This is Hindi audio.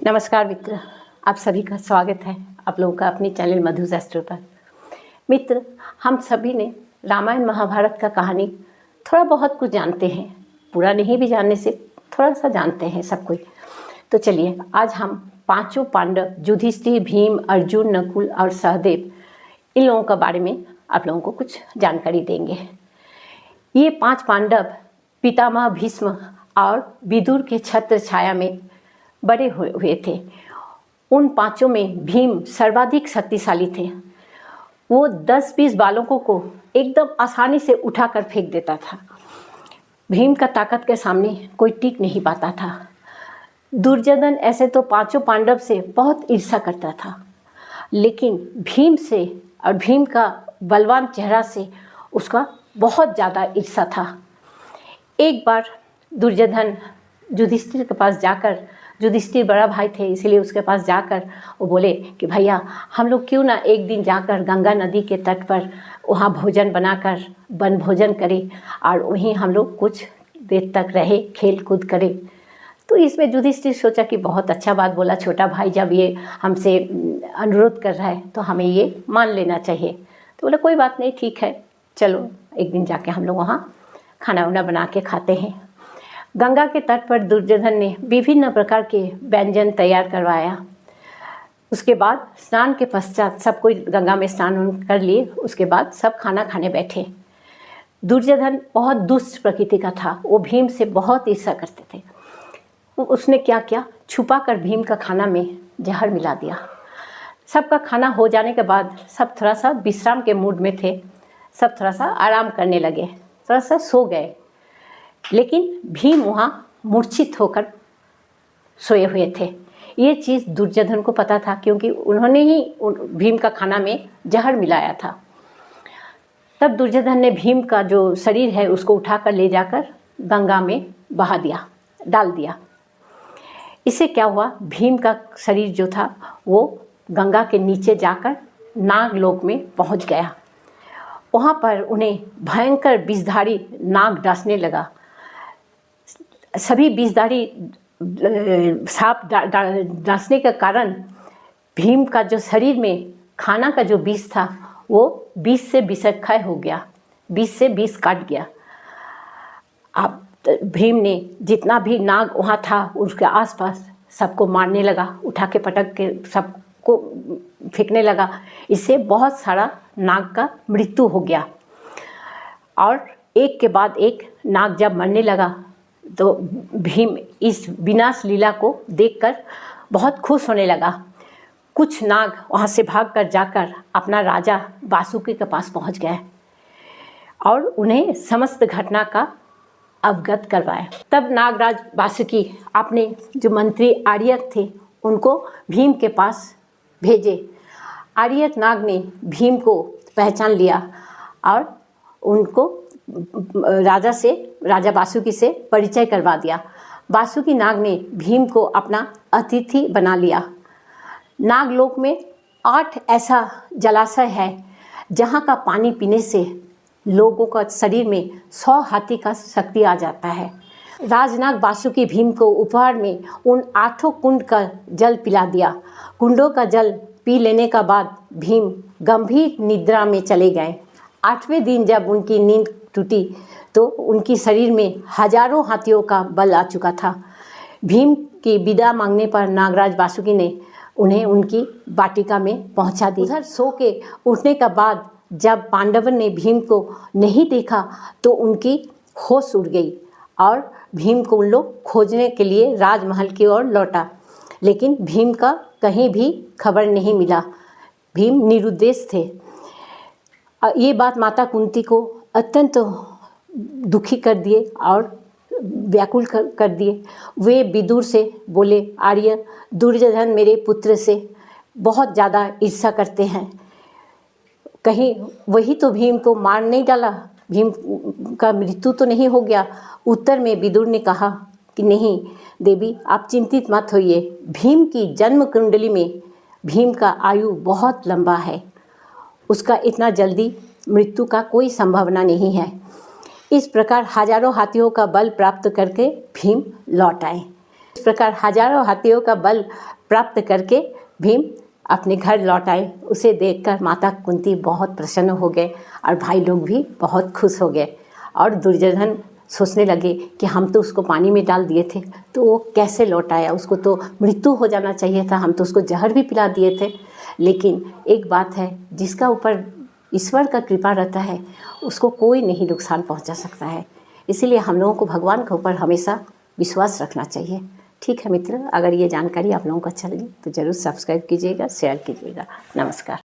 नमस्कार मित्र, आप सभी का स्वागत है आप लोगों का अपने चैनल मधुज एस्ट्रो पर। मित्र, हम सभी ने रामायण महाभारत का कहानी थोड़ा बहुत कुछ जानते हैं, पूरा नहीं भी जानने से थोड़ा सा जानते हैं सब कोई। तो चलिए आज हम पांचों पांडव युधिष्ठिर, भीम, अर्जुन, नकुल और सहदेव, इन लोगों के बारे में आप लोगों को कुछ जानकारी देंगे। ये पांच पांडव पितामह भीष्म और विदुर के छत्र छाया में बड़े हुए थे। उन पांचों में भीम सर्वाधिक शक्तिशाली थे। वो 10-20 बालकों को एकदम आसानी से उठाकर फेंक देता था। भीम का ताकत के सामने कोई टिक नहीं पाता था। दुर्योधन ऐसे तो पांचों पांडव से बहुत ईर्ष्या करता था, लेकिन भीम से और भीम का बलवान चेहरा से उसका बहुत ज़्यादा ईर्ष्या था। एक बार दुर्योधन युधिष्ठिर के पास जाकर, युधिष्ठिर बड़ा भाई थे इसलिए उसके पास जाकर वो बोले कि भैया हम लोग क्यों ना एक दिन जाकर गंगा नदी के तट पर वहाँ भोजन बनाकर वन भोजन करें और वहीं हम लोग कुछ देर तक रहे, खेल कूद करें। तो इसमें युधिष्ठिर सोचा कि बहुत अच्छा बात बोला, छोटा भाई जब ये हमसे अनुरोध कर रहा है तो हमें ये मान लेना चाहिए। तो बोला कोई बात नहीं, ठीक है, चलो एक दिन जाके हम लोग वहाँ खाना वाना बना के खाते हैं। गंगा के तट पर दुर्योधन ने विभिन्न प्रकार के व्यंजन तैयार करवाया। उसके बाद स्नान के पश्चात सब कोई गंगा में स्नान कर लिए। उसके बाद सब खाना खाने बैठे। दुर्योधन बहुत दुष्ट प्रकृति का था, वो भीम से बहुत ईर्ष्या करते थे। उसने क्या किया, छुपा कर भीम का खाना में जहर मिला दिया। सबका खाना हो जाने के बाद सब थोड़ा सा विश्राम के मूड में थे, सब थोड़ा सा आराम करने लगे, थोड़ा सा सो गए। लेकिन भीम वहाँ मूर्छित होकर सोए हुए थे। ये चीज़ दुर्योधन को पता था, क्योंकि उन्होंने ही भीम का खाना में जहर मिलाया था। तब दुर्योधन ने भीम का जो शरीर है उसको उठाकर ले जाकर गंगा में बहा दिया, डाल दिया। इससे क्या हुआ, भीम का शरीर जो था वो गंगा के नीचे जाकर नागलोक में पहुँच गया। वहाँ पर उन्हें भयंकर विषधारी नाग डसने लगा। सभी विषधारी सांप डसने के कारण भीम का जो शरीर में खाना का जो विष था वो विष से विषक्षय हो गया, विष से विष काट गया। अब भीम ने जितना भी नाग वहाँ था उसके आसपास सबको मारने लगा, उठा के पटक के सबको फेंकने लगा। इससे बहुत सारा नाग का मृत्यु हो गया। और एक के बाद एक नाग जब मरने लगा तो भीम इस विनाश लीला को देखकर बहुत खुश होने लगा। कुछ नाग वहाँ से भागकर जाकर अपना राजा वासुकी के पास पहुँच गए और उन्हें समस्त घटना का अवगत करवाया। तब नागराज वासुकी अपने जो मंत्री आर्यक थे उनको भीम के पास भेजे। आर्यक नाग ने भीम को पहचान लिया और उनको राजा वासुकी से परिचय करवा दिया। वासुकी नाग ने भीम को अपना अतिथि बना लिया। नागलोक में 8 ऐसा जलाशय है जहाँ का पानी पीने से लोगों का शरीर में 100 हाथी का शक्ति आ जाता है। राजनाग वासुकी भीम को उपहार में उन 8 कुंड का जल पिला दिया। कुंडों का जल पी लेने का बाद भीम गंभीर निद्रा में चले गए। 8वें दिन जब उनकी नींद टूटी तो उनकी शरीर में हजारों हाथियों का बल आ चुका था। भीम की विदा मांगने पर नागराज वासुकी ने उन्हें उनकी वाटिका में पहुंचा दी। उधर सो के उठने के बाद जब पांडवों ने भीम को नहीं देखा तो उनकी होश उड़ गई और भीम को उन लोग खोजने के लिए राजमहल की ओर लौटा। लेकिन भीम का कहीं भी खबर नहीं मिला। भीम निरुद्देश थे। ये बात माता कुंती को अत्यंत दुखी कर दिए और व्याकुल कर दिए। वे विदुर से बोले, आर्य, दुर्योधन मेरे पुत्र से बहुत ज़्यादा ईर्ष्या करते हैं, कहीं वही तो भीम को मार नहीं डाला, भीम का मृत्यु तो नहीं हो गया। उत्तर में विदुर ने कहा कि नहीं देवी, आप चिंतित मत होइए, भीम की जन्म कुंडली में भीम का आयु बहुत लंबा है, उसका इतना जल्दी मृत्यु का कोई संभावना नहीं है। इस प्रकार हजारों हाथियों का बल प्राप्त करके भीम लौट आए। इस प्रकार हजारों हाथियों का बल प्राप्त करके भीम अपने घर लौट आए। उसे देखकर माता कुंती बहुत प्रसन्न हो गए और भाई लोग भी बहुत खुश हो गए। और दुर्योधन सोचने लगे कि हम तो उसको पानी में डाल दिए थे तो वो कैसे लौट आया, उसको तो मृत्यु हो जाना चाहिए था, हम तो उसको जहर भी पिला दिए थे। लेकिन एक बात है, जिसका ऊपर ईश्वर का कृपा रहता है उसको कोई नहीं नुकसान पहुंचा सकता है। इसीलिए हम लोगों को भगवान के ऊपर हमेशा विश्वास रखना चाहिए। ठीक है मित्र, अगर ये जानकारी आप लोगों को अच्छा लगी तो ज़रूर सब्सक्राइब कीजिएगा, शेयर कीजिएगा। नमस्कार।